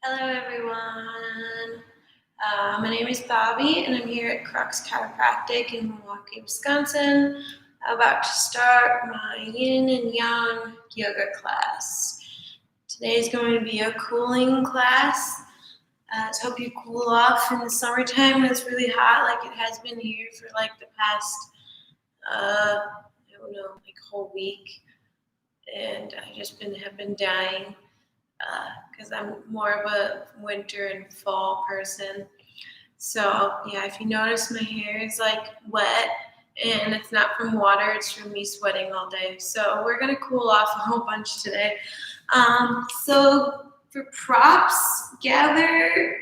Hello everyone, my name is Bobbie and I'm here at Crux Chiropractic in Milwaukee, Wisconsin, about to start my yin and yang yoga class. Today is going to be a cooling class to help you cool off in the summertime when it's really hot like it has been here for like the past, whole week, and I just have been dying. Because I'm more of a winter and fall person. So yeah, if you notice my hair is like wet and it's not from water, it's from me sweating all day. So we're gonna cool off a whole bunch today. So for props, gather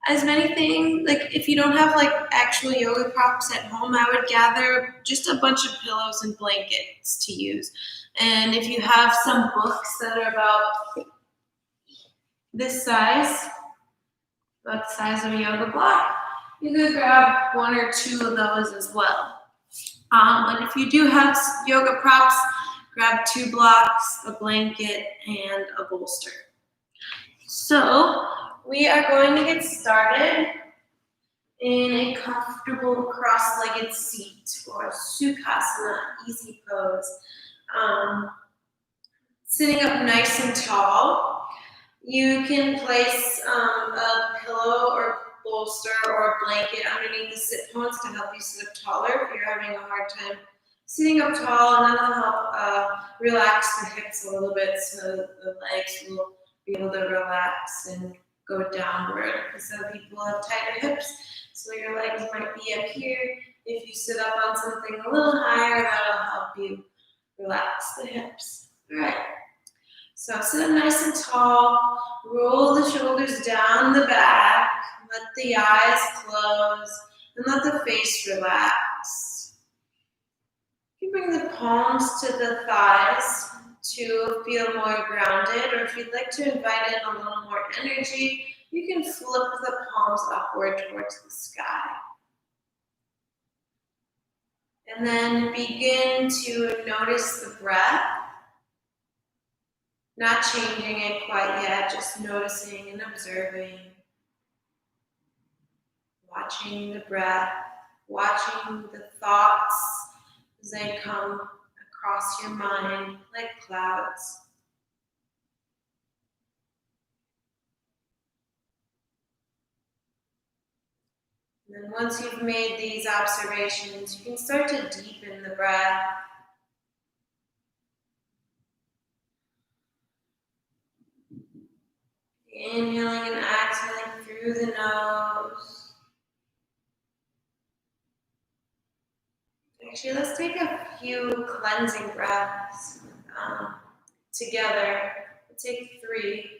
as many things, like if you don't have like actual yoga props at home, I would gather just a bunch of pillows and blankets to use. And if you have some books that are about this size, about the size of a yoga block, you could grab one or two of those as well. But if you do have yoga props, grab 2 blocks, a blanket, and a bolster. So we are going to get started in a comfortable cross-legged seat or Sukhasana, easy pose. Sitting up nice and tall. You can place a pillow or bolster or a blanket underneath the sit bones to help you sit up taller if you're having a hard time sitting up tall, and that'll help relax the hips a little bit so the legs will be able to relax and go downward. Because some people have tighter hips, so your legs might be up here. If you sit up on something a little higher, that'll help you relax the hips. All right. So sit up nice and tall, roll the shoulders down the back, let the eyes close, and let the face relax. You bring the palms to the thighs to feel more grounded, or if you'd like to invite in a little more energy, you can flip the palms upward towards the sky. And then begin to notice the breath. Not changing it quite yet, just noticing and observing. Watching the breath, watching the thoughts as they come across your mind like clouds. And then once you've made these observations, you can start to deepen the breath. Inhaling and exhaling through the nose. Actually, let's take a few cleansing breaths together. We'll take 3.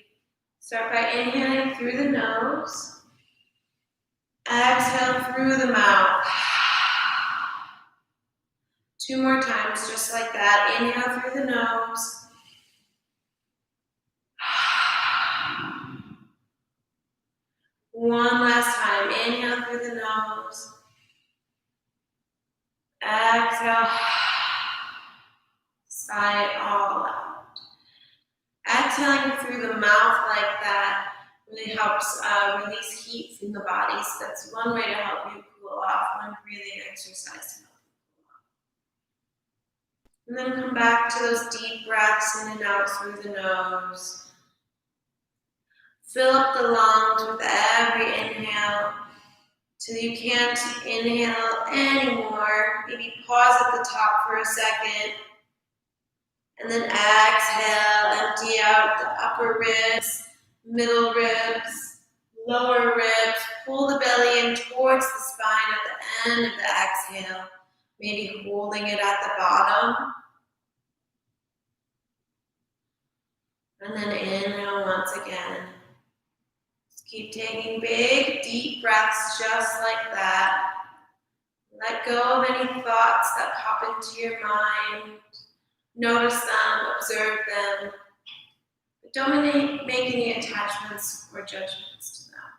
Start by inhaling through the nose. Exhale through the mouth. 2 more times, just like that. Inhale through the nose. One last time. Inhale through the nose. Exhale. Sigh it all out. Exhaling through the mouth like that really helps release heat from the body. So that's one way to help you cool off, one breathing exercise to help you cool off. And then come back to those deep breaths in and out through the nose. Fill up the lungs with every inhale till you can't inhale anymore. Maybe pause at the top for a second. And then exhale, empty out the upper ribs, middle ribs, lower ribs. Pull the belly in towards the spine at the end of the exhale, maybe holding it at the bottom. And then inhale once again. Just keep taking big, deep breaths just like that. Let go of any thoughts that pop into your mind. Notice them, observe them, but don't make any attachments or judgments to them.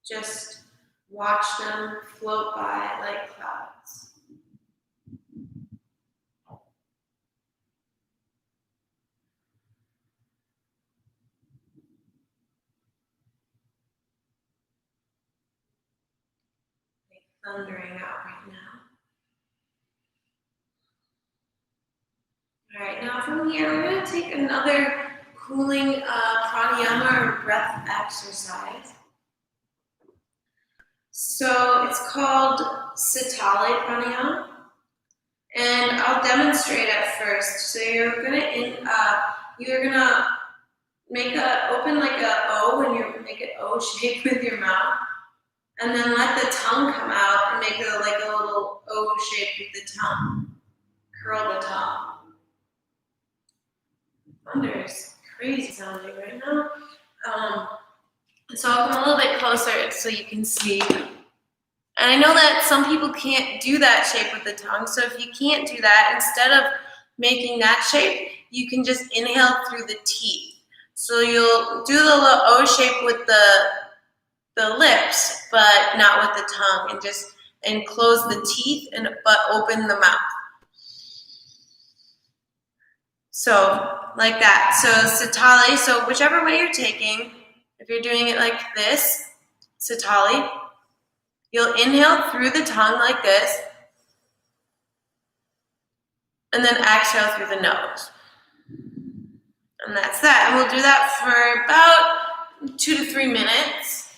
Just watch them float by like clouds. thundering out right now. All right, now from here, we're going to take another cooling pranayama or breath exercise. So it's called Sitale pranayama, and I'll demonstrate at first. So you're gonna open like a O, and you make an O shape with your mouth, and then let the tongue come out and make like a little O shape with the tongue. Curl the tongue. Thunder is crazy sounding right now. So I'll come a little bit closer so you can see. And I know that some people can't do that shape with the tongue, so if you can't do that, instead of making that shape, you can just inhale through the teeth. So you'll do the little O shape with the lips, but not with the tongue, and close the teeth but open the mouth. So like that. So Sitale, so whichever way you're taking, if you're doing it like this, Sitale, you'll inhale through the tongue like this, and then exhale through the nose. And that's that. And we'll do that for about 2 to 3 minutes.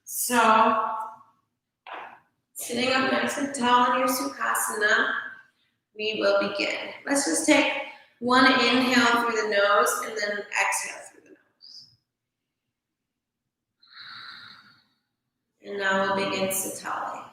So, sitting up nice and tall in your Sukhasana, we will begin. Let's just take one inhale through the nose and then exhale through the nose. And now we'll begin Sitale.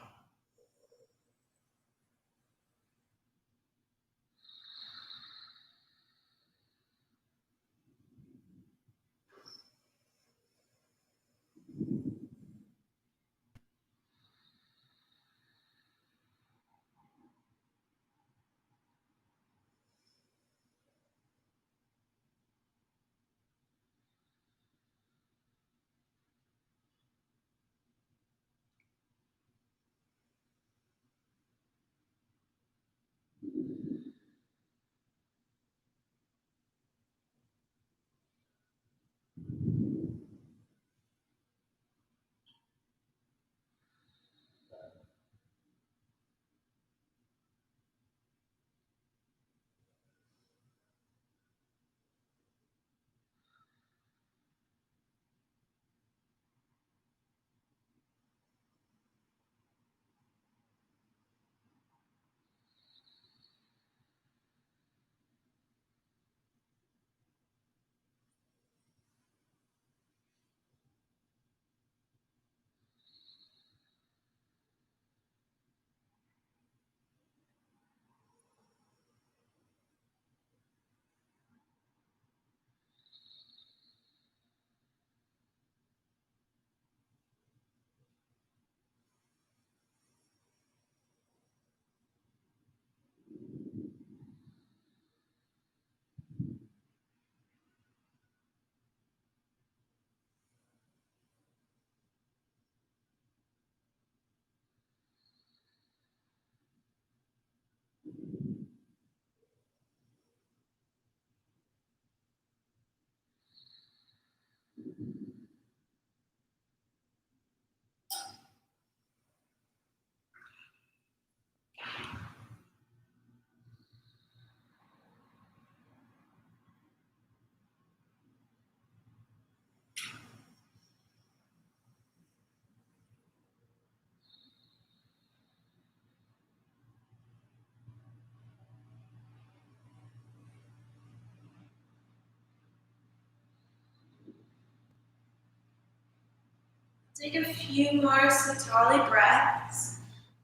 Take a few more Sitale breaths.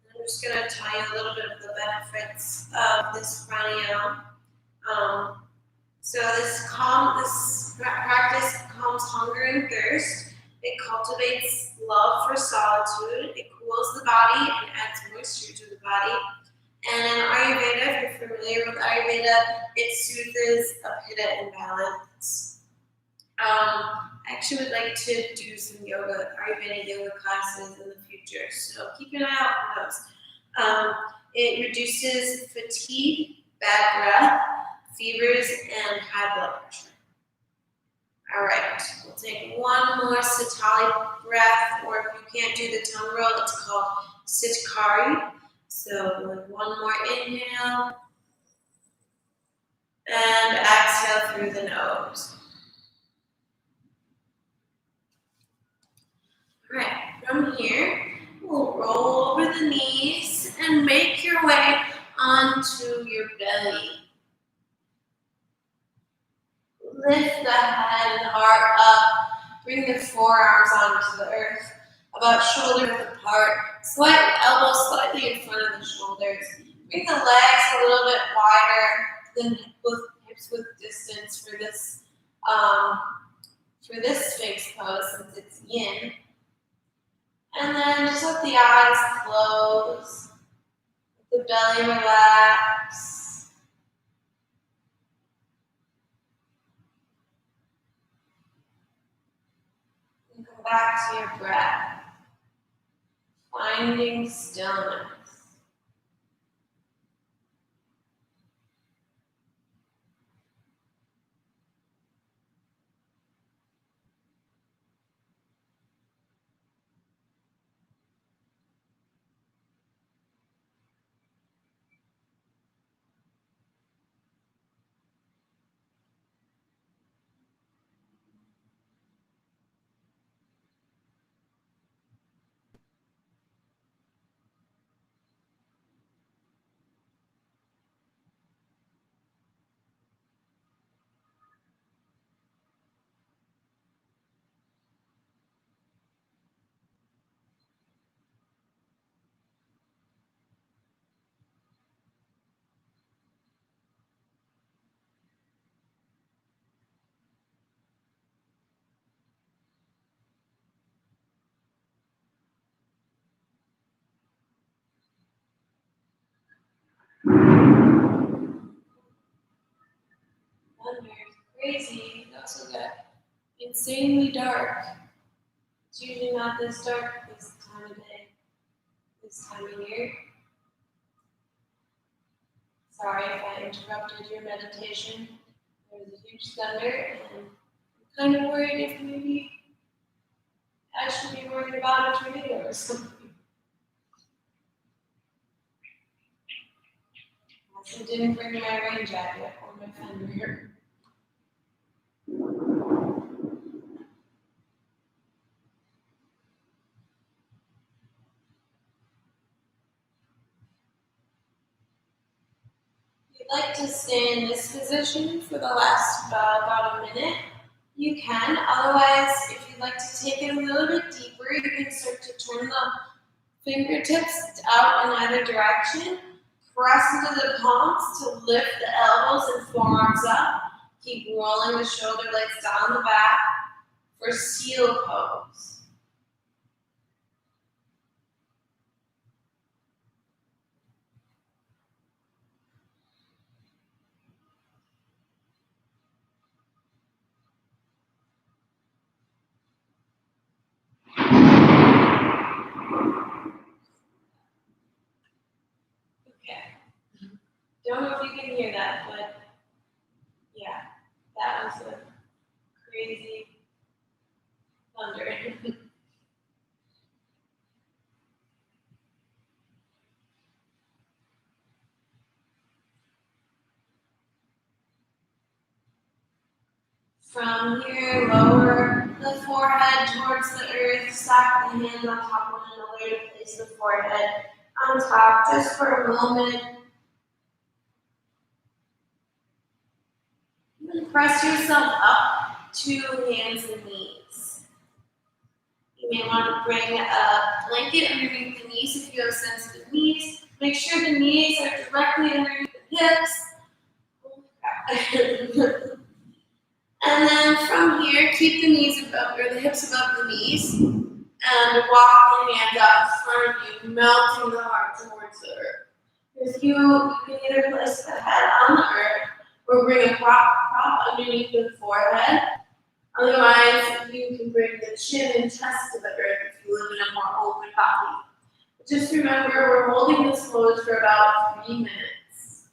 I'm just going to tell you a little bit of the benefits of this pranayama. So this practice calms hunger and thirst. It cultivates love for solitude. It cools the body and adds moisture to the body. And in Ayurveda, if you're familiar with Ayurveda, it soothes a pitta imbalance. I actually would like to do some Ayurveda yoga classes in the future, so keep an eye out for those. It reduces fatigue, bad breath, fevers, and high blood pressure. All right, we'll take one more Sitale breath, or if you can't do the tongue roll, it's called Sitkari. So one more inhale and exhale through the nose. All right, from here, we'll roll over the knees and make your way onto your belly. Lift the head and heart up. Bring the forearms onto the earth, about shoulder width apart. Elbows slightly in front of the shoulders. Bring the legs a little bit wider than hips width distance for this Sphinx pose since it's yin. And then just let the eyes close. Let the belly relax. And come back to your breath. Finding stillness. Thunder is crazy. It also got insanely dark. It's usually not this dark this time of day, this time of year. Sorry if I interrupted your meditation. There was a huge thunder, and I'm kind of worried if maybe I should be worried about a tornado or something. I also didn't bring my rain jacket or my thunder. If you'd like to stay in this position for the last about a minute, you can. Otherwise, if you'd like to take it a little bit deeper, you can start to turn the fingertips out in either direction. Press into the palms to lift the elbows and forearms up. Keep rolling the shoulder blades down the back for seal pose. Okay. Don't know if you can hear that, but yeah, that was a crazy thunder. From here, lower the forehead towards the earth, stack the hands on top of one another to place the forehead on top just for a moment. And press yourself up to hands and knees. You may want to bring a blanket underneath the knees if you have sensitive knees. Make sure the knees are directly underneath the hips. And then from here, keep the knees above, or the hips above the knees, and walk the hands out in front of you, melting the heart towards the earth. If you can either place the head on the earth or bring a prop underneath the forehead. Otherwise, you can bring the chin and chest to the earth if you live in a more open body. Just remember, we're holding this pose for about 3 minutes.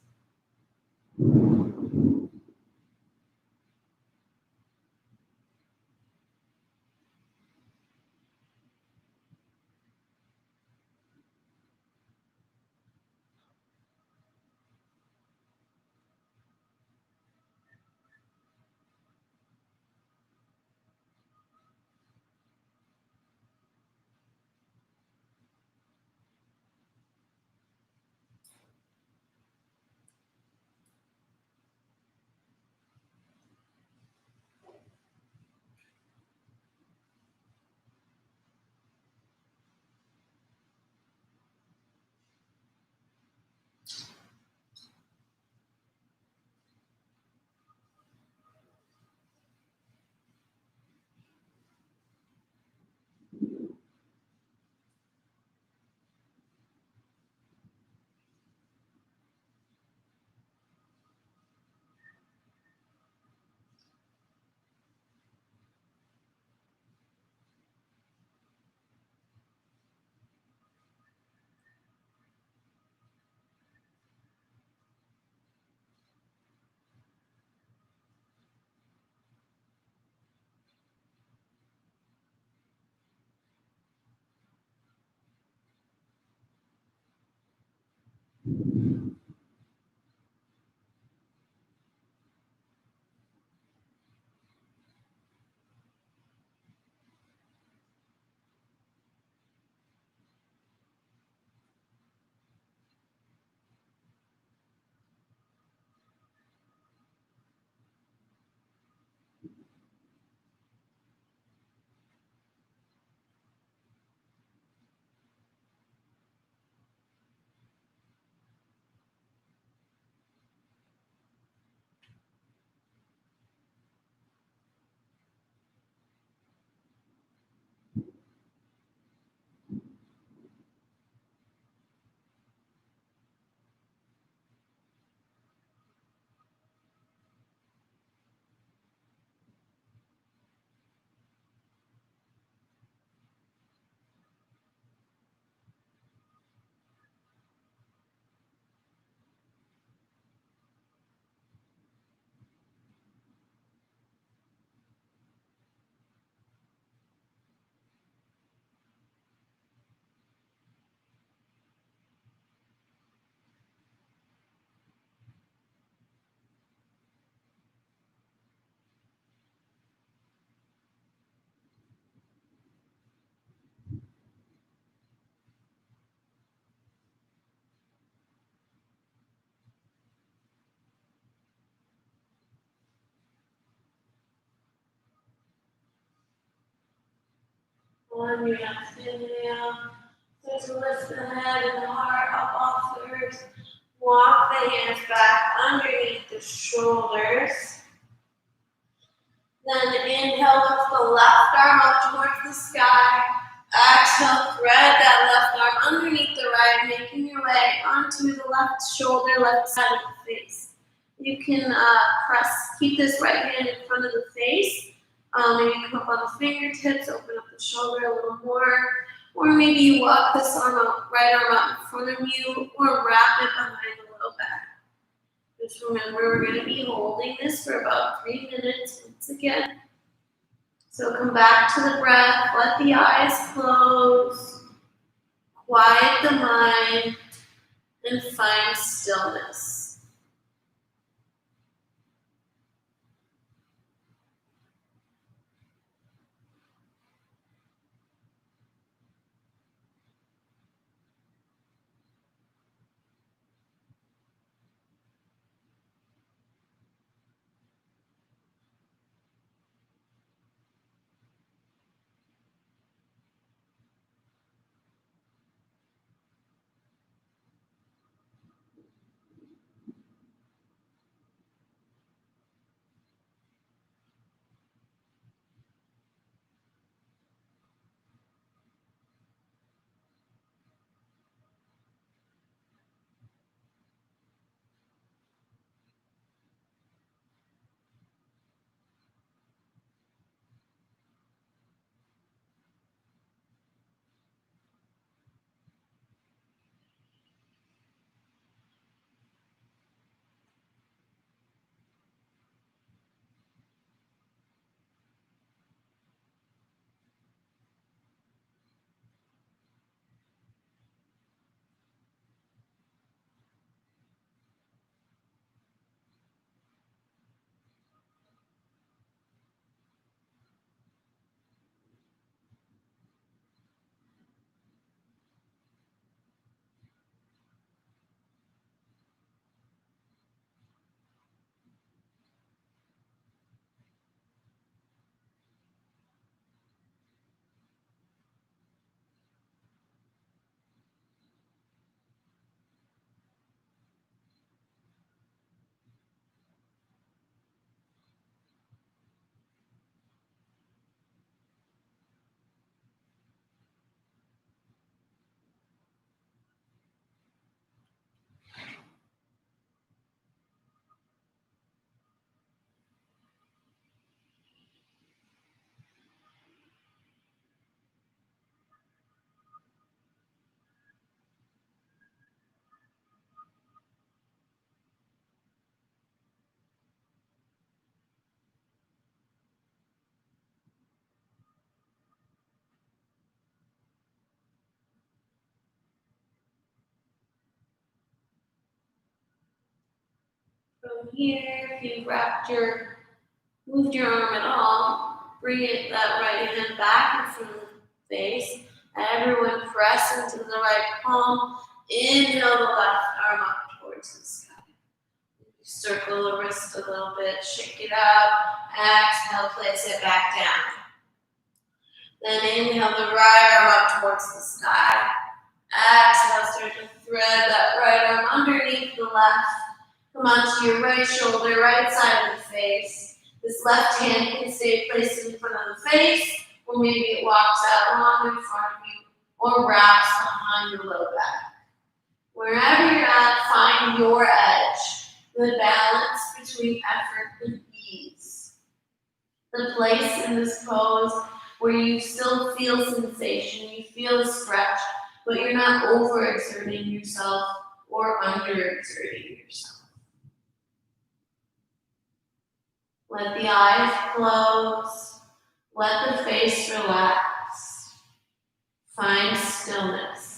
On your next inhale, start to lift the head and the heart up off the earth. Walk the hands back underneath the shoulders. Then inhale, lift the left arm up towards the sky. Exhale, thread that left arm underneath the right, making your way onto the left shoulder, left side of the face. You can keep this right hand in front of the face. Maybe come up on the fingertips, open up the shoulder a little more. Or maybe you walk this arm out, right arm out in front of you, or wrap it behind the low back. Just remember, we're going to be holding this for about 3 minutes once again. So come back to the breath, let the eyes close, quiet the mind, and find stillness. From here, if you moved your arm at all, bring that right hand back in front of the face. Everyone press into the right palm. Inhale the left arm up towards the sky. Circle the wrist a little bit, shake it up. Exhale, place it back down. Then inhale the right arm up towards the sky. Exhale, start to thread that right arm underneath the left. Come onto your right shoulder, right side of the face. This left hand can stay placed in front of the face, or maybe it walks out long in front of you, or wraps behind your low back. Wherever you're at, find your edge, the balance between effort and ease. The place in this pose where you still feel sensation, you feel stretch, but you're not overexerting yourself or underexerting yourself. Let the eyes close. Let the face relax. Find stillness.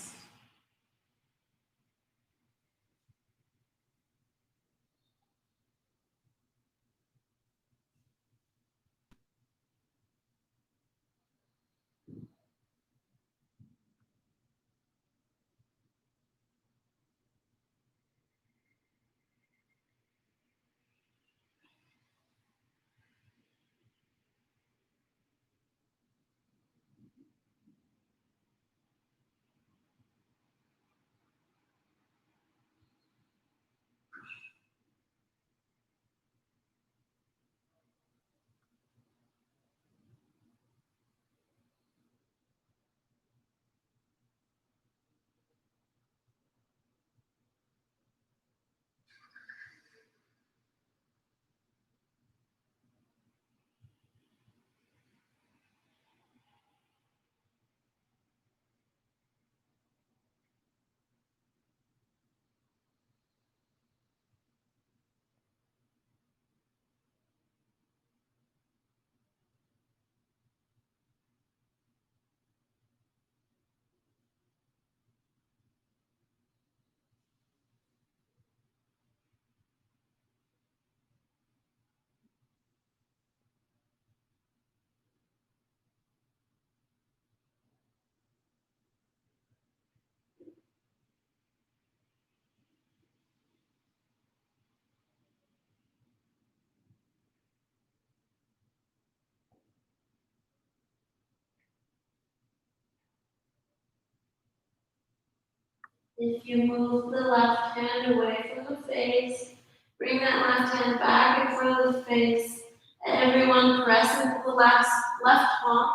If you move the left hand away from the face, bring that left hand back in front of the face. Everyone press into the left palm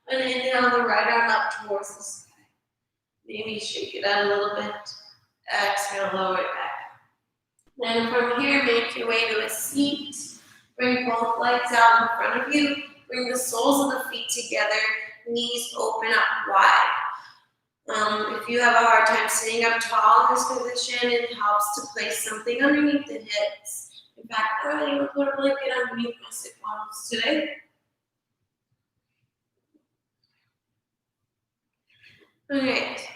and inhale the right arm up towards the sky. Maybe shake it out a little bit. Exhale, lower it back. Then from here, make your way to a seat. Bring both legs out in front of you. Bring the soles of the feet together. Knees open up wide. If you have a hard time sitting up tall in this position, it helps to place something underneath the hips. In fact, I'm going to put a blanket underneath my sit bones today. Alright,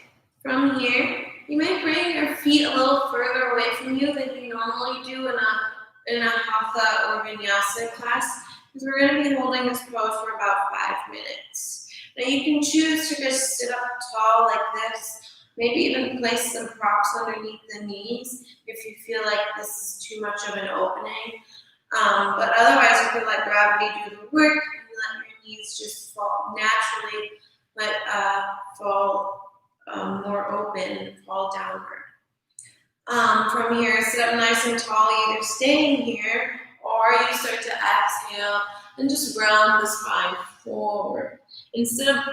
from here, you might bring your feet a little further away from you than you normally do in a hatha or vinyasa class, because we're going to be holding this pose for about 5 minutes. Now you can choose to just sit up tall like this, maybe even place some props underneath the knees if you feel like this is too much of an opening. But otherwise you can let gravity do the work and let your knees just fall naturally, fall more open, fall downward. From here, sit up nice and tall, either staying here or you start to exhale and just round the spine forward. Instead of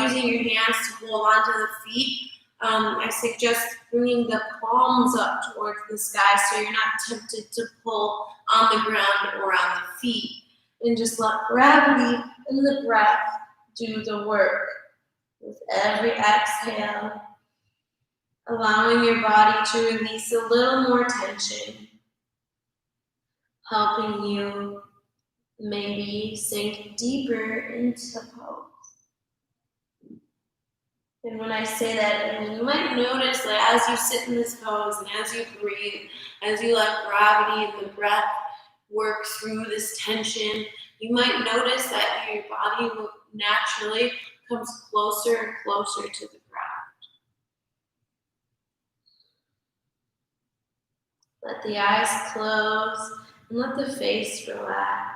using your hands to hold onto the feet, I suggest bringing the palms up towards the sky so you're not tempted to pull on the ground or on the feet. And just let gravity and the breath do the work. With every exhale, allowing your body to release a little more tension, helping you maybe sink deeper into the pose. And when I say that, I mean, you might notice that as you sit in this pose and as you breathe, as you let gravity and the breath work through this tension, you might notice that your body will naturally comes closer and closer to the ground. Let the eyes close and let the face relax.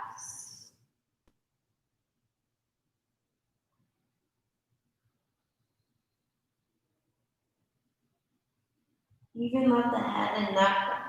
Even let the head and neck relax.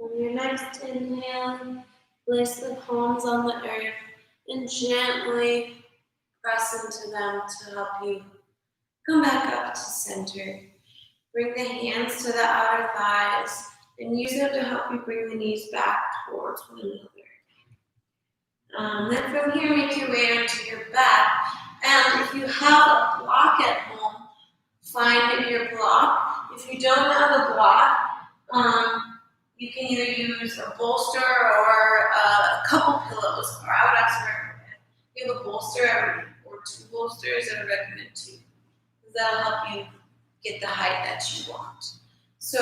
On your next inhale, place the palms on the earth and gently press into them to help you come back up to center. Bring the hands to the outer thighs and use them to help you bring the knees back towards one another. Then from here, make your way onto your back. And if you have a block at home, find your block. If you don't have a block, you can either use a bolster or a couple pillows, or I would actually recommend you have a bolster or two bolsters, I would recommend two, because that'll help you get the height that you want. So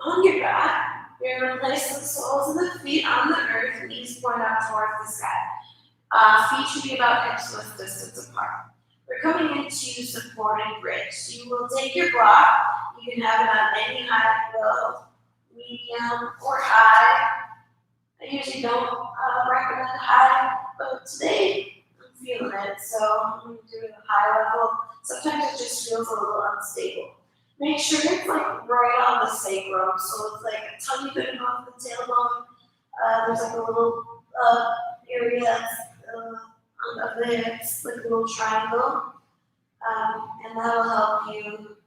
on your back, you're going to place the soles of the feet on the earth, knees point up towards the sky. Feet should be about hips width distance apart. We're coming into supported bridge. So you will take your block. You can have it on any height, low, medium, or high. I usually don't recommend high, but today I'm feeling it, so I'm going to do it at a high level. Sometimes it just feels a little unstable. Make sure it's like right on the sacrum, so it's like a tiny bit above the tailbone. There's like a little area that's on the hips, like a little triangle, and that'll help you.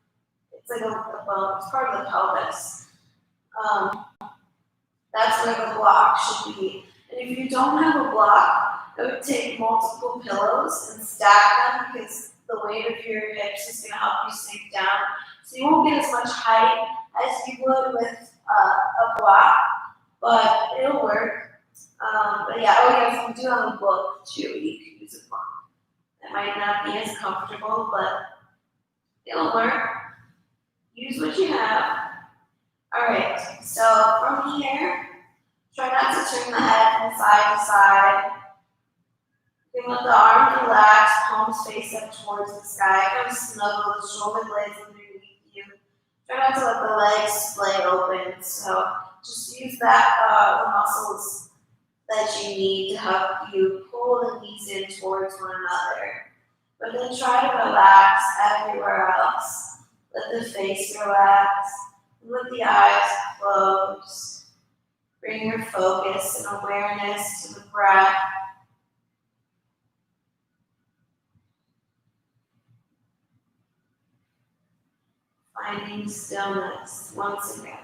It's like it's part of the pelvis. That's where the block should be. And if you don't have a block, I would take multiple pillows and stack them, because the weight of your hips is going to help you sink down. So you won't get as much height as you would with a block, but it'll work. But yeah, if you do have a book too, you can use a block. It might not be as comfortable, but it'll work. Use what you have. Alright, so from here, try not to turn the head from side to side. palms face up towards the sky. Kind of snuggle the shoulder blades underneath you. Try not to let the legs splay open. So just use that the muscles that you need to help you pull the knees in towards one another. But then try to relax everywhere else. Let the face relax. Let the eyes close. Bring your focus and awareness to the breath. Finding stillness once again.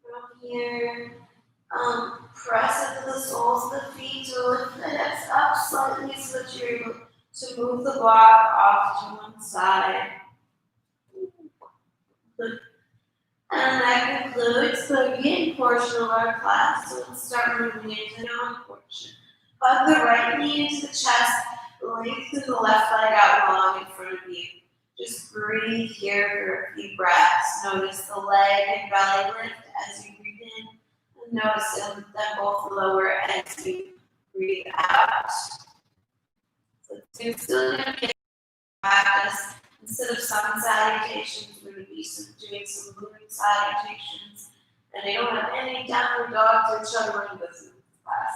From here, press into the soles of the feet to lift the hips up slightly so that you're able to move the block off to one side. And that concludes the yin portion of our class. So let's start moving into the yang portion. Hug the right knee into the chest, lengthen the left leg out long in front of you. Just breathe here for a few breaths. Notice the leg and belly lift as you breathe in, and notice them both lower as you breathe out. So you're still going to get practice. Instead of sun salutations, we're going to be doing some moving salutations. And they don't have any downward dogs or chaturanga in this class.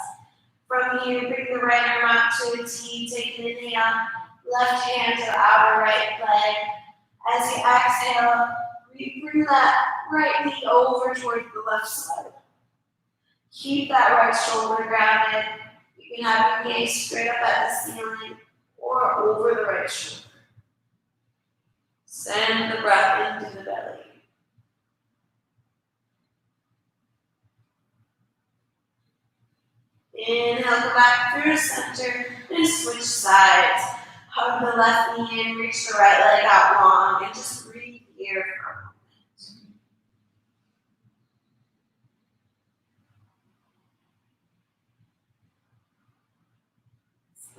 From here, bring the right arm out to a T. Take an inhale. Left hand to the outer right leg. As you exhale, bring that right knee over towards the left side. Keep that right shoulder grounded. You can have your gaze straight up at the ceiling or over the right shoulder. Send the breath into the belly. Inhale, come back through center and switch sides. Hug the left knee in, reach the right leg out long, and just breathe here for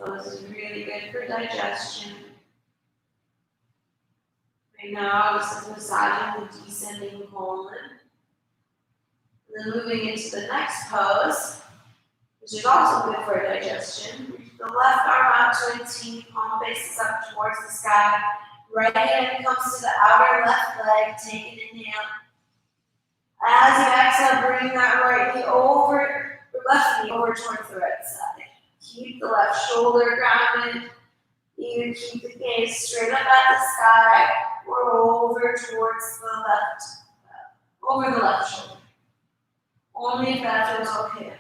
a moment. So this is really good for digestion. Right now, this is massaging the descending colon. And then moving into the next pose, which is also good for digestion. Reach the left arm out to a T, palm faces up towards the sky. Right hand comes to the outer left leg. Take an inhale. As you exhale, bring that right knee over, the left knee over towards the right side. Keep the left shoulder grounded. You keep the gaze straight up at the sky or over towards over the left shoulder. Only if that feels okay.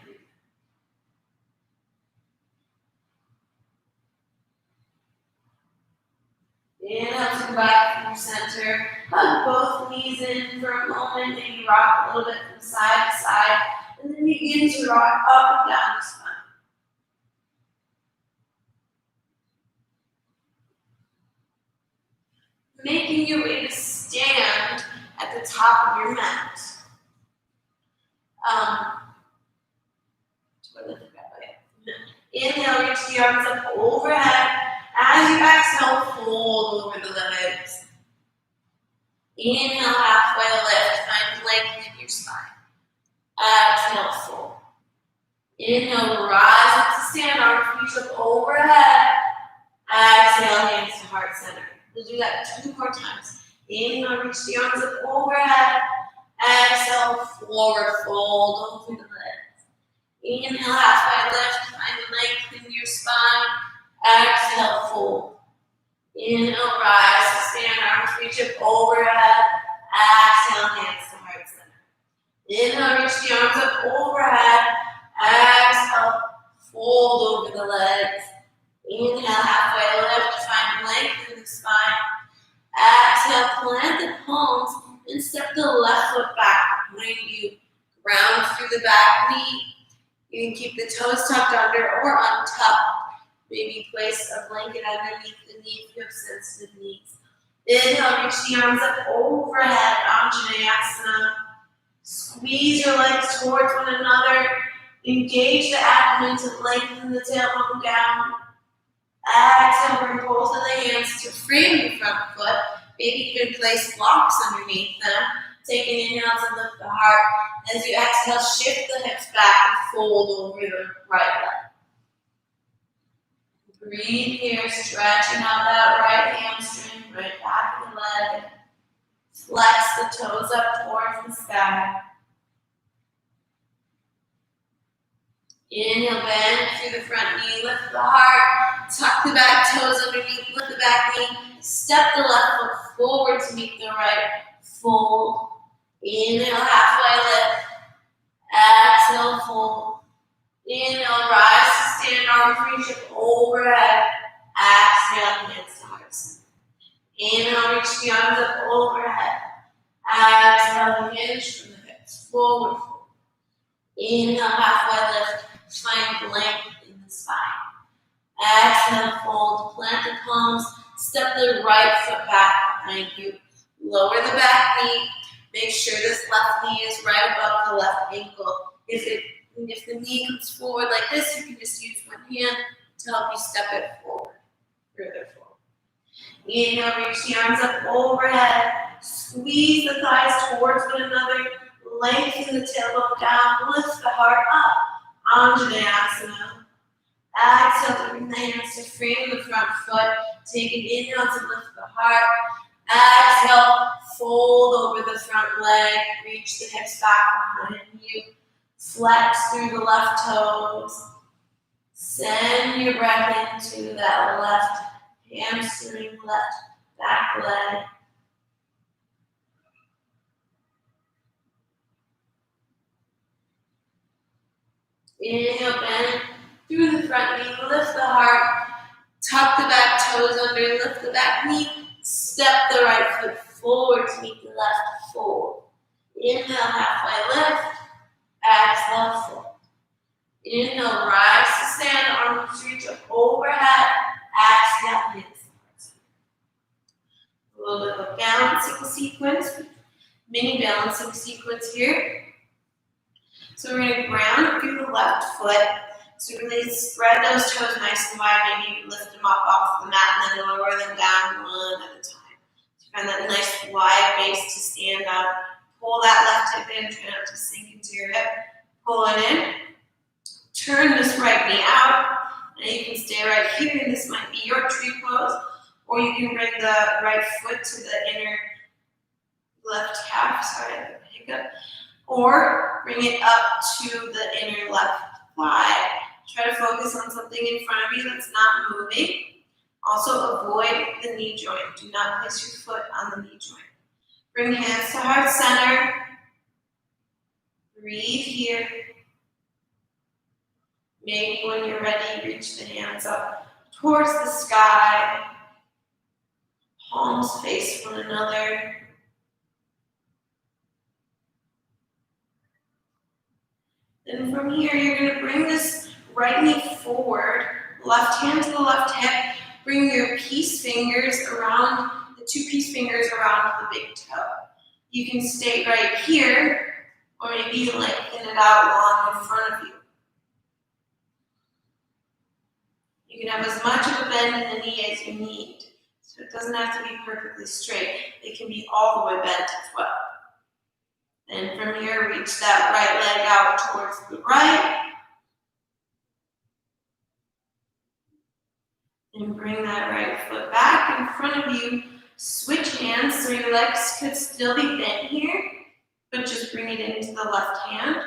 Inhale to come back from center. Hug both knees in for a moment. Maybe rock a little bit from side to side. And then begin to rock up and down the spine. Making your way to stand at the top of your mat. Inhale, reach the arms up overhead. As you exhale, fold over the legs. Inhale, halfway lift. Find length in your spine. Exhale, fold. Inhale, rise up to stand. Arms reach up overhead. Exhale, hands to heart center. We'll do that 2 more times. Inhale, reach the arms up overhead. Exhale, forward fold over the legs. Inhale, halfway lift. Find the length in your spine. Exhale, fold. Inhale, rise to stand. Arms reach up overhead. Exhale, hands to heart center. Inhale, reach the arms up overhead. Exhale, fold over the legs. Inhale, halfway lift. Find length in the spine. Exhale, plant the palms and step the left foot back behind you. Ground through the back knee. You can keep the toes tucked under or untucked. Maybe place a blanket underneath the knee if you have sensitive knees. Inhale, reach the arms up overhead, Anjaneyasana. Squeeze your legs towards one another. Engage the abdomen to lengthen the tailbone down. Exhale, bring both of the hands to frame the front foot. Maybe you can place blocks underneath them. Take an inhale to lift the heart. As you exhale, shift the hips back and fold over the right leg. Breathe here, stretching out that right hamstring, right back of the leg. Flex the toes up towards the sky. Inhale, bend through the front knee, lift the heart. Tuck the back toes underneath, lift the back knee. Step the left foot forward to meet the right. Fold. Inhale, halfway lift. Exhale, fold. Inhale, rise to stand, arms reach up overhead. Exhale, hands to heart center. Inhale, reach the arms up overhead. Exhale, hinge from the hips, forward fold. Inhale, halfway lift. Find length in the spine. Exhale, fold. Plant the palms. Step the right foot back behind you. Lower the back knee. Make sure this left knee is right above the left ankle. If the knee comes forward like this, you can just use one hand to help you step it forward, further forward. Inhale, reach the arms up overhead. Squeeze the thighs towards one another. Lengthen the tailbone down. Lift the heart up. Anjaneyasana. Exhale to bring the hands to frame the front foot. Take an inhale to lift the heart. Exhale, fold over the front leg. Reach the hips back behind you. Flex through the left toes. Send your breath into that left hamstring, left back leg. Inhale, bend through the front knee, lift the heart, tuck the back toes under, lift the back knee, step the right foot forward to meet the left, fold. Inhale, halfway lift, exhale, fold. Inhale, rise to stand, arms reach up overhead, exhale, hands to heart. A little bit of a balancing sequence, mini balancing sequence here. So we're going to ground through the left foot. So really spread those toes nice and wide. Maybe you lift them up off the mat and then lower them down one at a time. So find that nice wide base to stand up. Pull that left hip in, try not to sink into your hip. Pull it in. Turn this right knee out. Now you can stay right here. This might be your tree pose. Or you can bring the right foot to the inner left calf. Sorry, I have a hiccup. or bring it up to the inner left thigh. Try to focus on something in front of you that's not moving. Also avoid the knee joint. Do not place your foot on the knee joint. Bring hands to heart center. Breathe here. Maybe when you're ready, reach the hands up towards the sky. Palms face one another. Then from here, you're going to bring this right knee forward, left hand to the left hip. Bring your peace fingers around, the two peace fingers around the big toe. You can stay right here, or maybe lengthen it out long in front of you. You can have as much of a bend in the knee as you need. So it doesn't have to be perfectly straight. It can be all the way bent as well. And from here, reach that right leg out towards the right. And bring that right foot back in front of you. Switch hands so your legs could still be bent here, but just bring it into the left hand.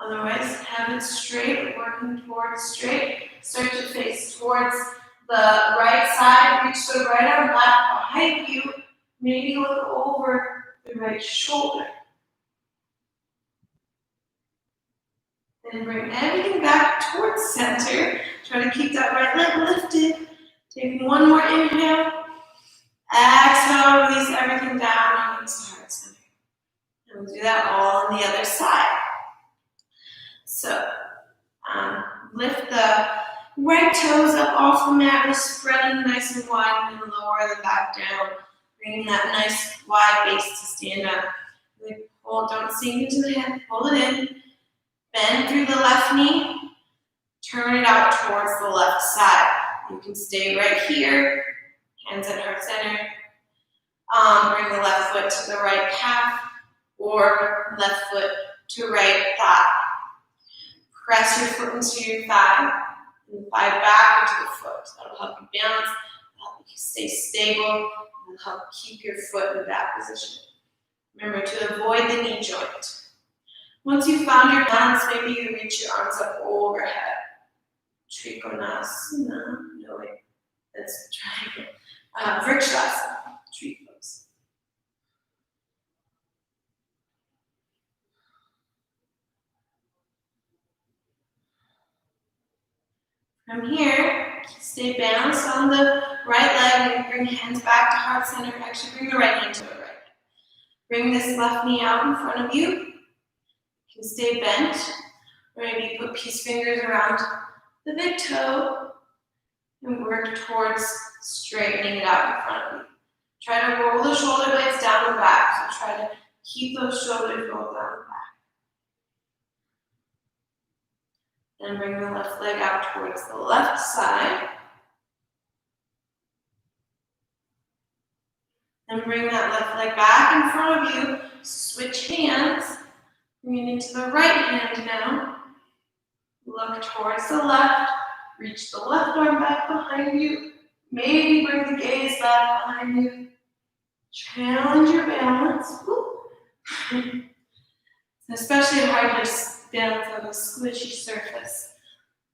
Otherwise, have it straight, working towards straight. Start to face towards the right side. Reach the right arm back behind you. Maybe look over the right shoulder. Then bring everything back towards center. Try to keep that right leg lifted. Take one more inhale. Exhale, release everything down. Hands to heart center. And we'll do that all on the other side. So, lift the right toes up off the mat. We'll spread them nice and wide and then lower them back down. Bringing that nice wide base to stand up. Really pull, don't sink into the hip. Pull it in. Bend through the left knee. Turn it out towards the left side. You can stay right here. Hands at heart center. Bring the left foot to the right calf or left foot to right thigh. Press your foot into your thigh and thigh back into the foot. That'll help you balance, that'll help you stay stable, and help keep your foot in that position. Remember to avoid the knee joint. Once you've found your balance, maybe you reach your arms up overhead. Trikonasana. No, wait. That's triangle. Vrikshasana. Tree pose. From here, stay balanced on the right leg and bring hands back to heart center. Actually, bring the right hand to the right. Bring this left knee out in front of you. You can stay bent. Or maybe put peace fingers around the big toe and work towards straightening it out in front of you. Try to roll the shoulder blades down the back. So try to keep those shoulders rolled down the back. And bring the left leg out towards the left side. And bring that left leg back in front of you. Switch hands. Bring it into the right hand now. Look towards the left. Reach the left arm back behind you. Maybe bring the gaze back behind you. Challenge your balance. It's especially hard to balance on a squishy surface.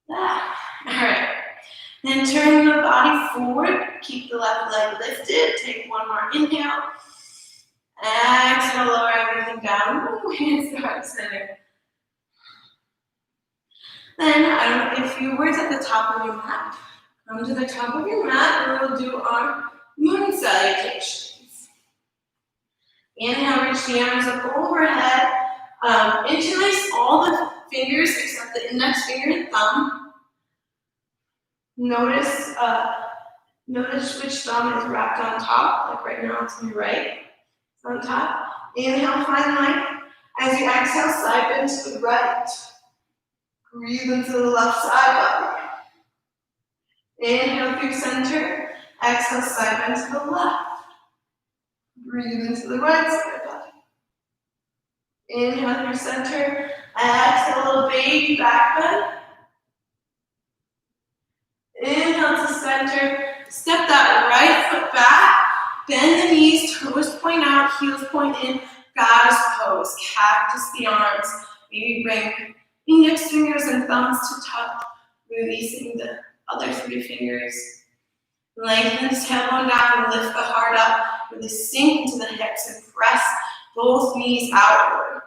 That. All right. Then turn the body forward. Keep the left leg lifted. Take one more inhale. Exhale, lower everything down. Hands to heart center. Then, if you were at the top of your mat, come to the top of your mat and we'll do our moon salutations. Inhale, reach the arms up overhead. Interlace all the fingers except the index finger and thumb. Notice which thumb is wrapped on top, like right now it's on your right. It's on top. Inhale, find length. As you exhale, side bend to the right. Breathe into the left side body. Inhale through center. Exhale, side bend to the left. Breathe into the right side body. Inhale through center. Exhale, little baby back bend. Inhale to center. Step that right foot back. Bend the knees, toes point out, heels point in. goddess pose, cactus the arms. Maybe bring index fingers and thumbs to touch, releasing the other 3 fingers. Lengthen the tailbone down and lift the heart up. Really sink into the hips and press both knees outward.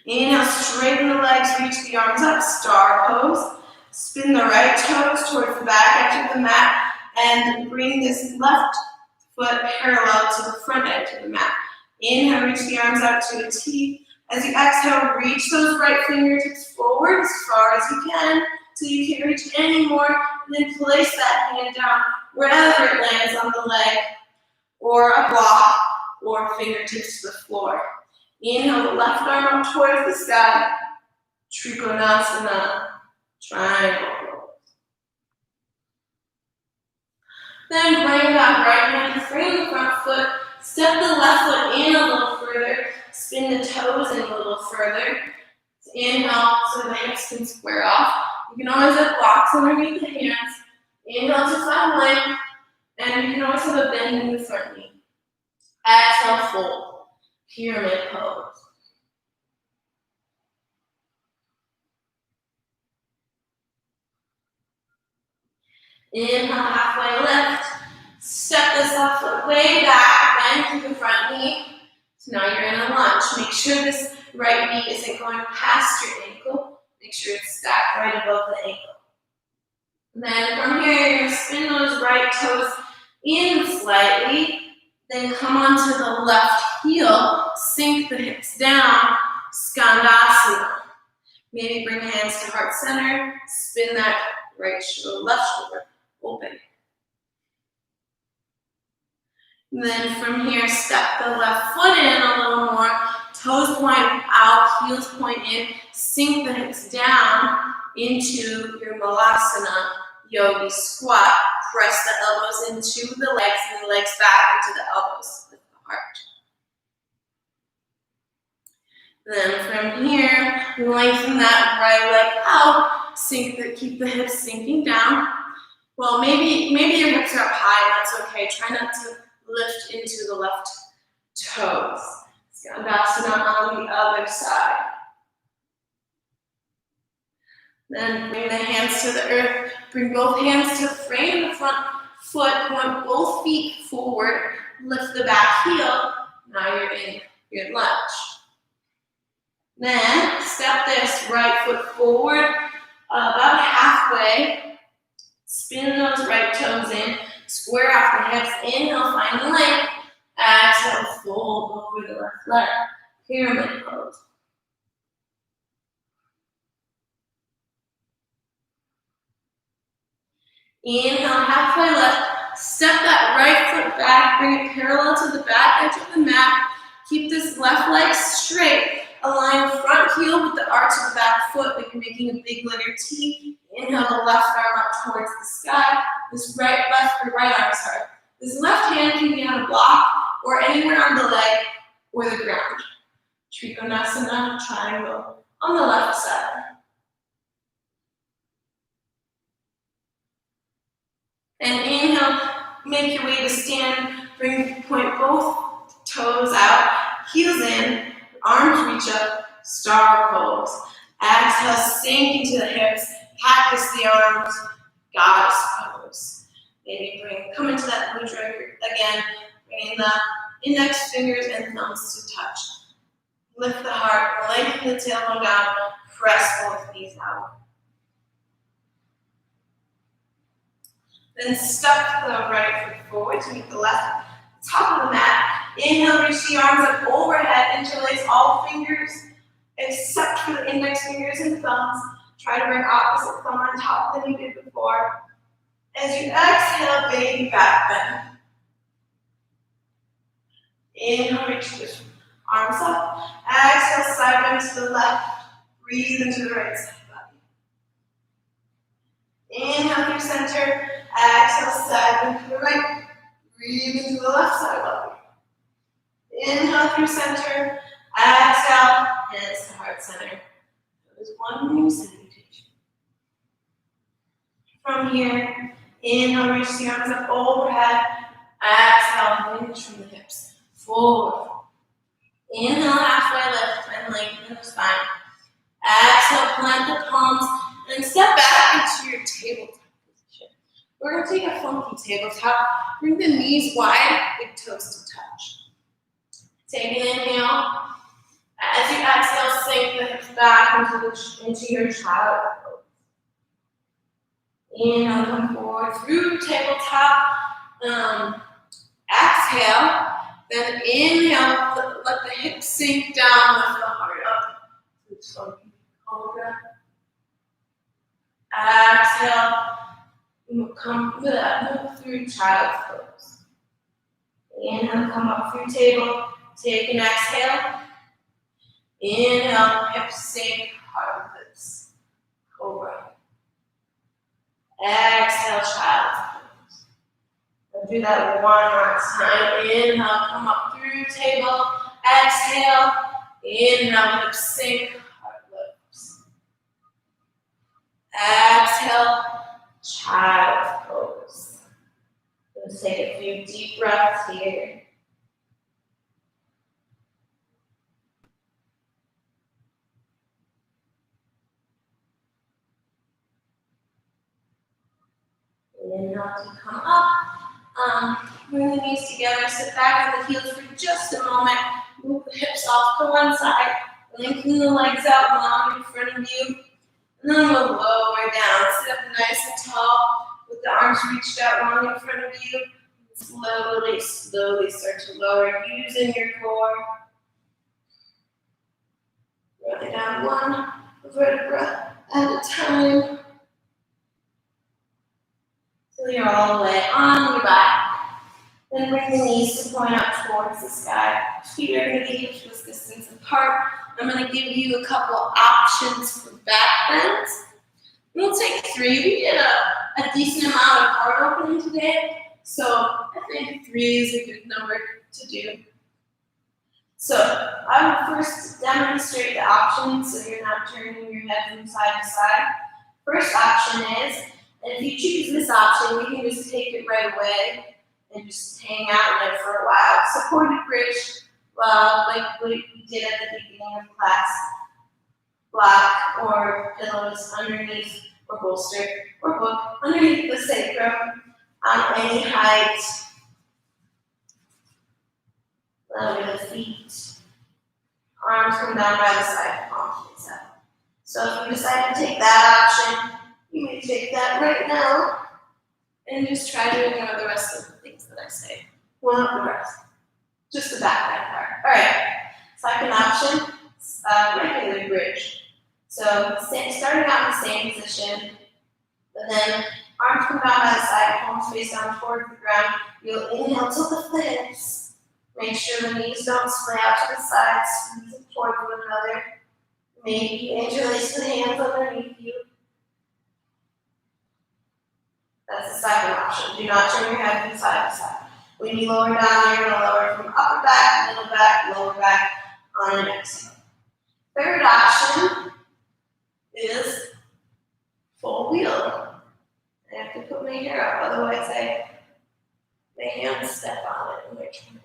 Inhale, straighten the legs, reach the arms up, star pose. Spin the right toes towards the back edge of the mat and bring this left foot parallel to the front edge of the mat. Inhale, reach the arms out to a T. As you exhale, reach those right fingertips forward as far as you can till you can't reach any more. And then place that hand down wherever it lands on the leg or a block or fingertips to the floor. Inhale, the left arm up towards the sky. Trikonasana, triangle. Then bring that right hand, frame the front foot, step the left foot in a little further, spin the toes in a little further. Inhale so the hips can square off. You can always have blocks underneath the hands. Inhale to find length, and you can always have a bend in the front knee. Exhale, fold, pyramid pose. Inhale, halfway lift. Step this left foot way back, bend through the front knee. So now you're in a lunge. Make sure this right knee isn't going past your ankle. Make sure it's stacked right above the ankle. And then from here, you're going to spin those right toes in slightly. Then come onto the left heel, sink the hips down, Skandasana. Maybe bring hands to heart center, spin that right shoulder, left shoulder, open. And then from here, step the left foot in a little more, toes point out, heels point in, sink the hips down into your Malasana Yogi squat. Press the elbows into the legs and the legs back into the elbows with the heart. Then from here, lengthen that right leg out, keep the hips sinking down. Well, maybe your hips are up high, that's okay. Try not to lift into the left toes. Skandasana on the other side. Then bring the hands to the earth. Bring both hands to frame the front foot. Point both feet forward. Lift the back heel. Now you're in your lunge. Then step this right foot forward about halfway. Spin those right toes in. Square off the hips. Inhale, find the length. Exhale, fold over the left leg. Pyramid pose. Inhale, halfway lift. Step that right foot back. Bring it parallel to the back edge of the mat. Keep this left leg straight. Align the front heel with the arch of the back foot like you're making a big letter T. Inhale the left arm up towards the sky. This right arm. This left hand can be on a block or anywhere on the leg or the ground. Trikonasana, triangle on the left side. And inhale, make your way to stand. Point both toes out, heels in, arms reach up, star pose. Exhale, sink into the hips, cactus the arms, goddess pose. Maybe come into that mudra again, bringing the index fingers and thumbs to touch. Lift the heart, lengthen the tailbone down, press both knees out. Then step the right foot forward to meet the left, top of the mat. Inhale, reach the arms up overhead, interlace all fingers, except for the index fingers and thumbs. Try to bring opposite thumb on top than you did before. As you exhale, baby back bend. Inhale, reach the arms up. Exhale, side bend to the left. Breathe into the right side body. Inhale through center. Exhale, side bend to the right. Breathe into the left side body. Inhale through center. Exhale, hands to heart center. There's one more salutation. From here, inhale, reach the arms up overhead. Exhale, hinge from the hips. Forward. Inhale, halfway lift and lengthen the spine. Exhale, plant the palms and step back into your tabletop position. We're going to take a funky tabletop. Bring the knees wide, big toes to touch. Take an inhale. As you exhale, sink the hips back into your child pose. Inhale, come forward through tabletop. Exhale. Then inhale, let the hips sink down, lift the heart up. This funky cobra. Exhale, move through child's pose. Inhale, come up through table. Take an exhale. Inhale, hips sink, heart lifts. Cobra. Exhale, child's pose. We'll do that one last time. Inhale, come up through table. Exhale. Inhale, hips sink, heart lifts. Exhale, child's pose. Let's take a few deep breaths here. Inhale to come up. Bring the knees together. Sit back on the heels for just a moment. Move the hips off to one side. Lengthen the legs out long in front of you. And then we'll lower down. Sit up nice and tall with the arms reached out long in front of you. Slowly start to lower using your core. Really down one vertebra at a time. Till you're all the way on your back. Then bring the knees to point up towards the sky. Feet are going to be hips distance apart. I'm going to give you a couple options for back bends. We'll take 3. We did a decent amount of heart opening today, so I think 3 is a good number to do. So I will first demonstrate the options so you're not turning your head from side to side. First option is, and if you choose this option, you can just take it right away and just hang out in it for a while. Supported bridge, like we did at the beginning of class. Block or pillows underneath or bolster or book underneath the sacrum on any height. Lower the feet. Arms come down by the side, palms face up. So if you decide to take that option, you may take that right now and just try doing the rest of the things that I say. Well, not the rest, just the back leg part. All right, second option, regular bridge. So starting out in the same position, but then arms come down by the side, palms face down towards the ground. You'll inhale to lift the hips. Make sure the knees don't splay out to the sides, squeeze them towards one another. Maybe interlace the hands underneath you. That's the second option. Do not turn your head from side to side. When you lower down, you're going to lower from upper back, middle back, lower back on an exhale. Third option is full wheel. I have to put my hair up, otherwise my hands step on it when they're trying to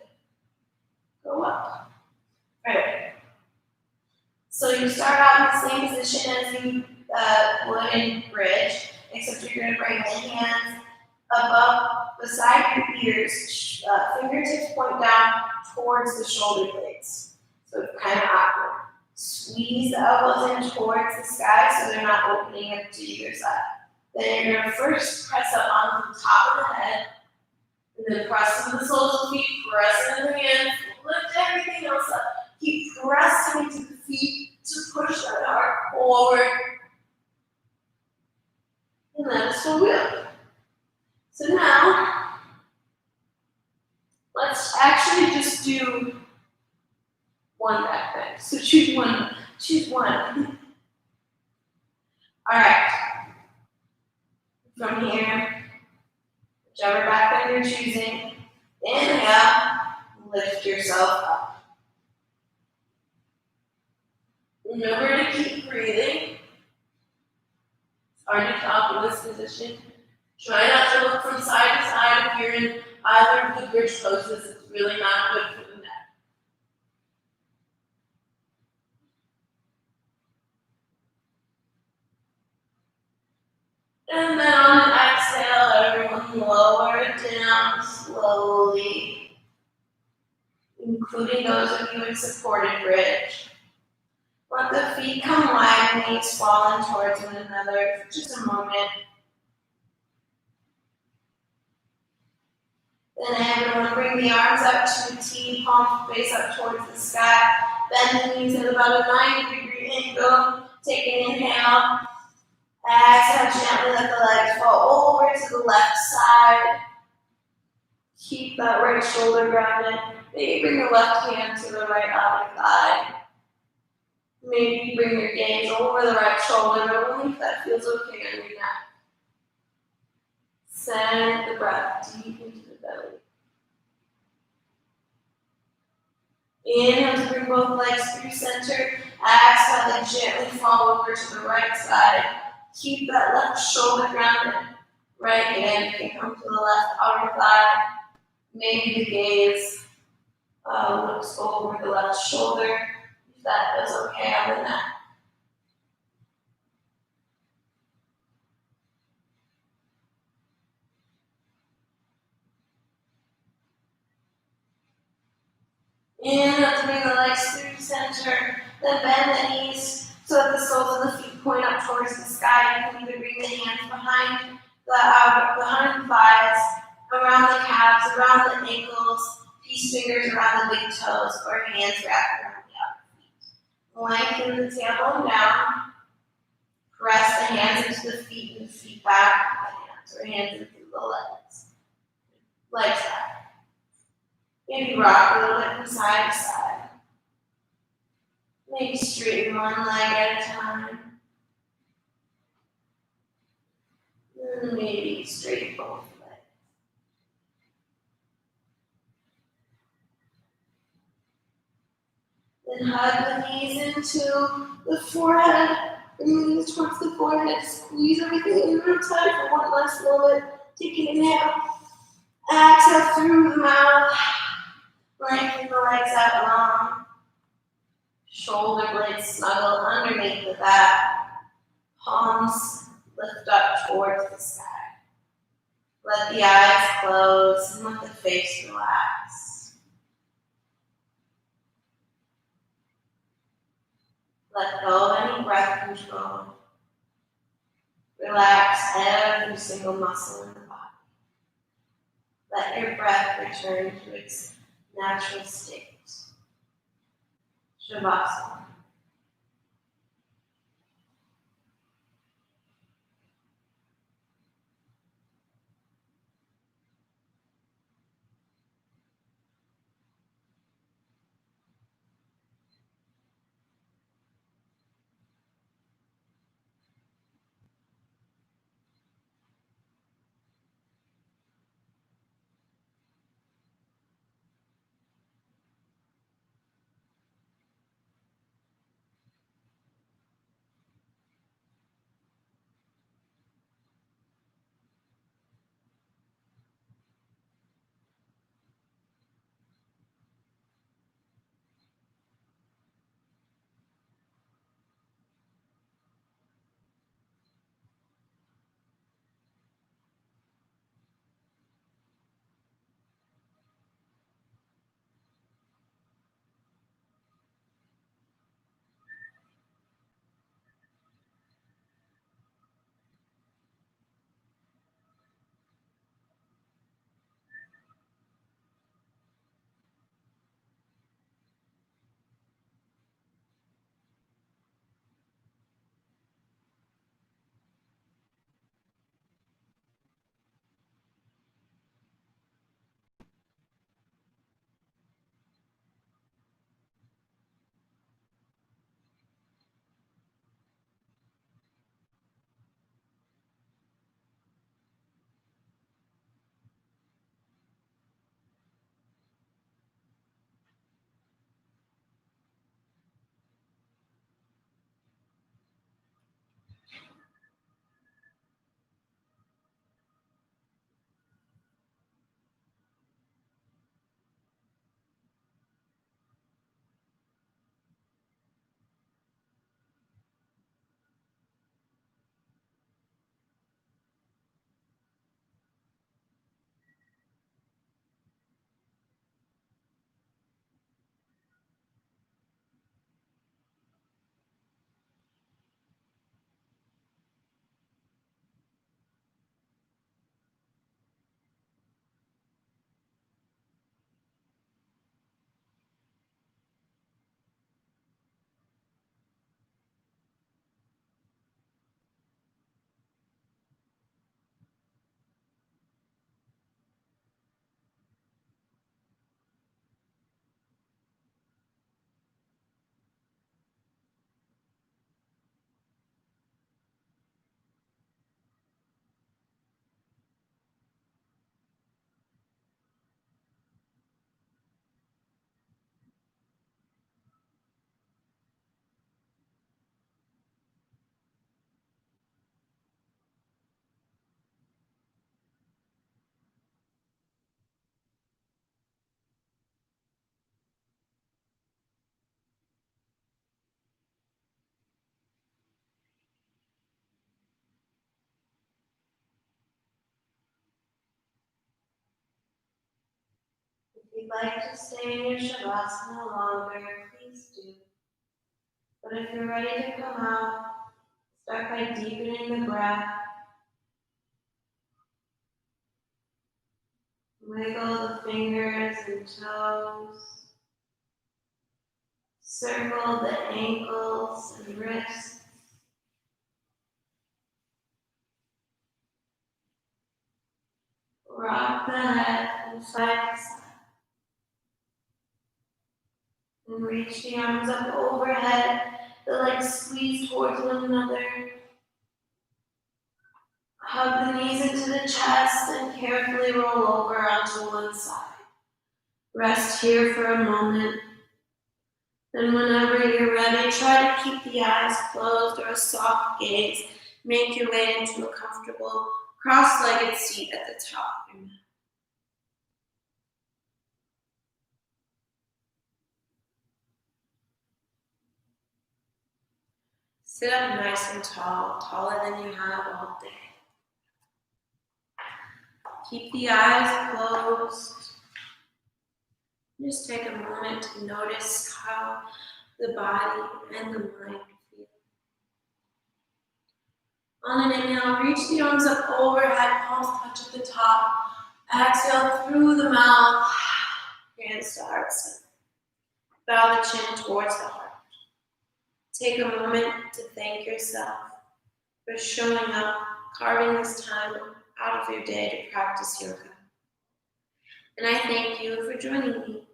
go up. All right. So you start out in the same position as you would in bridge, except you're going to bring the hands above, beside your ears, fingertips point down towards the shoulder blades. So it's kind of awkward. Squeeze the elbows in towards the sky so they're not opening up to either side. Then you're going to first press up onto the top of the head, and then press into the soles of the feet, press into the hands, lift everything else up. Keep pressing into the feet to push that heart forward. And then it's full wheel. So now, let's actually just do one back bend. So choose one. All right. From here, whichever back bend you're choosing, inhale, lift yourself up. Remember to keep breathing. It's hard to talk in this position. Try not to look from side to side if you're in either of the bridge poses, it's really not good for the neck. And then on an exhale, everyone lower it down slowly, including those of you in supported bridge. Let the feet come wide, knees falling towards one another for just a moment. Then everyone bring the arms up to a T, palms face up towards the sky. Bend the knees at about a 90-degree angle. Take an inhale. Exhale, gently let the legs fall over to the left side. Keep that right shoulder grounded. Maybe bring the left hand to the right outer thigh. Maybe bring your gaze over the right shoulder, but only if that feels okay on your neck. Send the breath deep into the belly. Inhale to bring both legs through center. Exhale to gently fall over to the right side. Keep that left shoulder grounded. Right hand can come to the left outer thigh. Maybe the gaze looks over the left shoulder. If that feels okay on the neck. Inhale to bring the legs through center. Then bend the knees so that the soles of the feet point up towards the sky. You can either bring the hands behind the thighs, around the calves, around the ankles, peace fingers around the big toes, or hands wrapped around the outer feet. Lengthen the tailbone down. Press the hands into the feet and the feet back with the hands, or hands into the legs. Legs back. Maybe rock a little bit from side to side. Maybe straighten one leg at a time. And maybe straighten both legs. Then hug the knees into the forehead. Bring the knees towards the forehead. Squeeze everything in real tight for one last moment. Take an inhale. Exhale through the mouth. Lengthen the legs out long. Shoulder blades snuggle underneath the back. Palms lift up towards the sky. Let the eyes close and let the face relax. Let go of any breath control. Relax every single muscle in the body. Let your breath return to its natural state. Shavasana. If you'd like to stay in your Shavasana longer, please do. But if you're ready to come out, start by deepening the breath. Wiggle the fingers and toes. Circle the ankles and wrists. Rock the head from side to side. And reach the arms up overhead, the legs squeeze towards one another. Hug the knees into the chest and carefully roll over onto one side. Rest here for a moment. Then whenever you're ready, try to keep the eyes closed or a soft gaze. Make your way into a comfortable cross-legged seat at the top of your mat. Sit up nice and tall, taller than you have all day. Keep the eyes closed. Just take a moment to notice how the body and the mind feel. On an inhale, reach the arms up overhead, palms touch at the top. Exhale through the mouth, hands to heart center. Bow the chin towards the heart. Take a moment to thank yourself for showing up, carving this time out of your day to practice yoga. And I thank you for joining me.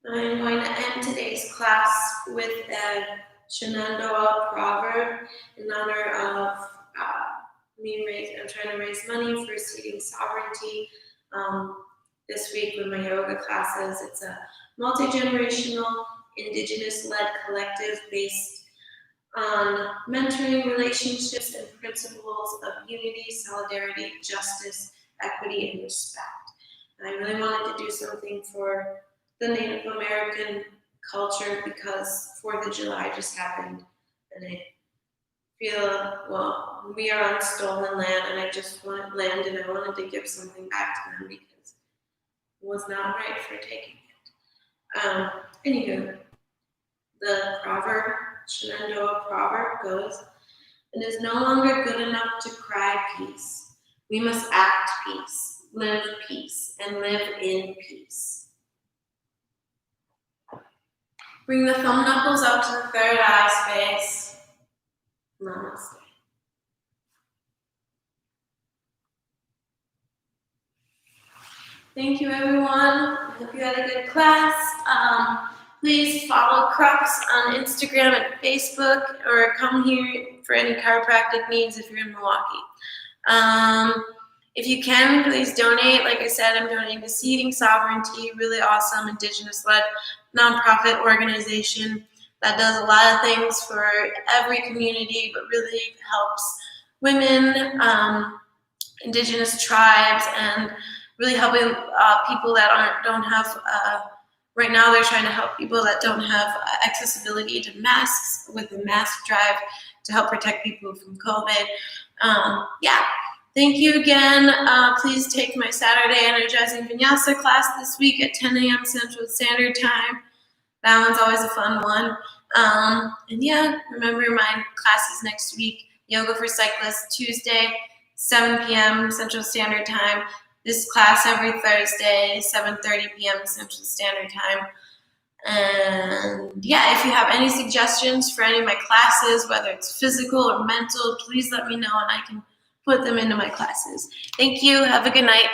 I'm going to end today's class with a Shenandoah proverb in honor of I'm trying to raise money for Seeding Sovereignty this week with my yoga classes. It's a multi-generational, Indigenous-led collective based on mentoring, relationships, and principles of unity, solidarity, justice, equity, and respect. And I really wanted to do something for the Native American culture because 4th of July just happened, and I feel, well, we are on stolen land, and I just want land, and I wanted to give something back to them because it was not right for taking it. Anywho, the proverb, Shenandoah proverb goes, "It is no longer good enough to cry peace. We must act peace, live peace, and live in peace." Bring the thumb knuckles up to the third eye space. Namaste. Thank you, everyone. I hope you had a good class. Please follow Crux on Instagram and Facebook, or come here for any chiropractic needs if you're in Milwaukee. If you can, please donate. Like I said, I'm donating to Seeding Sovereignty, really awesome Indigenous-led nonprofit organization that does a lot of things for every community, but really helps women, Indigenous tribes, and really helping people that don't have. Right now, they're trying to help people that don't have accessibility to masks with the mask drive to help protect people from COVID. Thank you again. Please take my Saturday Energizing Vinyasa class this week at 10 a.m. Central Standard Time. That one's always a fun one. Remember my classes next week. Yoga for Cyclists, Tuesday, 7 p.m. Central Standard Time. This class every Thursday, 7:30 p.m. Central Standard Time. And if you have any suggestions for any of my classes, whether it's physical or mental, please let me know and I can put them into my classes. Thank you. Have a good night.